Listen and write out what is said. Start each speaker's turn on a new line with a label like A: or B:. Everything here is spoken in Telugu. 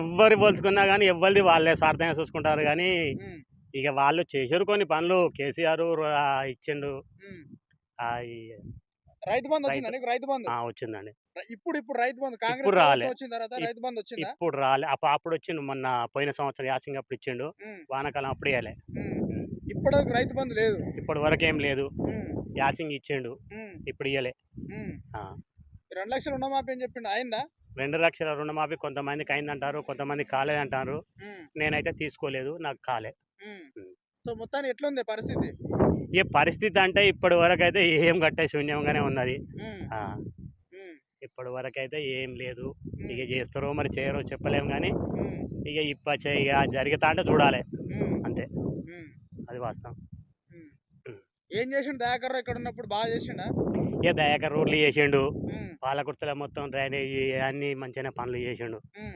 A: ఎవ్వరు పోల్చుకున్నా కానీ ఎవరిది వాళ్ళే స్వార్థంగా చూసుకుంటారు కానీ
B: ఉమ్,
A: ఇక వాళ్ళు చేశారు కొన్ని పనులు. కేసీఆర్ ఇచ్చిండు.
B: ఉమ్.
A: ఆ, ఈ
B: రైతు బంధు వచ్చిందా
A: రైతు
B: నీకు? రైతు బంధు
A: వచ్చిందండి.
B: ఇప్పుడు రైతు బంధు కాంగ్రెస్
A: ఇప్పుడు రాలే.
B: ప్రభుత్వం వచ్చిన తర్వాత రైతు బంధు వచ్చిందా?
A: ఇప్పుడు రాలే. అప్పుడు వచ్చిండు మొన్న పోయిన సంవత్సరం యాసింగ్ అప్పుడు ఇచ్చిండు.
B: ఉమ్,
A: వానాకాలం అప్పుడు ఇవ్వలే.
B: ఉమ్. ఇప్పటివరకు రైతు బంధు లేదు.
A: ఇప్పటి వరకు ఏం లేదు.
B: ఉమ్,
A: యాసింగ్ ఇచ్చిండు.
B: ఉమ్,
A: ఇప్పుడు ఇవ్వలే.
B: ఉమ్.
A: ఆ.
B: 2 లక్షలు రుణమాఫీ అని చెప్పిండు, అయిందా?
A: 2 లక్షల రుణమాఫీ కొంతమందికి అయిందంటారు, కొంతమంది కాలేదంటారు.
B: ఉమ్,
A: నేనైతే తీసుకోలేదు, నాకు కాలే.
B: ఉమ్. సో మొత్తానికి ఎట్లుంది పరిస్థితి?
A: ఏ పరిస్థితి అంటే ఇప్పటి వరకు అయితే ఏం కట్టే శూన్యంగానే ఉన్నది.
B: ఉమ్,
A: ఆ,
B: ఉమ్,
A: ఇప్పటి వరకు అయితే ఏం లేదు.
B: ఉమ్,
A: ఇక చేస్తారో మరి చేయరో చెప్పలేము కానీ
B: ఉమ్,
A: ఇక ఇక జరుగుతా అంటే చూడాలి
B: ఉమ్,
A: అంతే.
B: ఉమ్,
A: అది వాస్తవం.
B: ఉమ్. ఏం చేసిండు దయాకర్ రావు ఇక్కడ ఉన్నప్పుడు? బాగా చేసిండా?
A: ఇక దయాకర్ రోడ్లు చేసిండు,
B: ఉమ్,
A: పాలకుర్తల మొత్తం డ్రైనేజీ అన్ని మంచిగానే పనులు చేసిండు.
B: ఉమ్.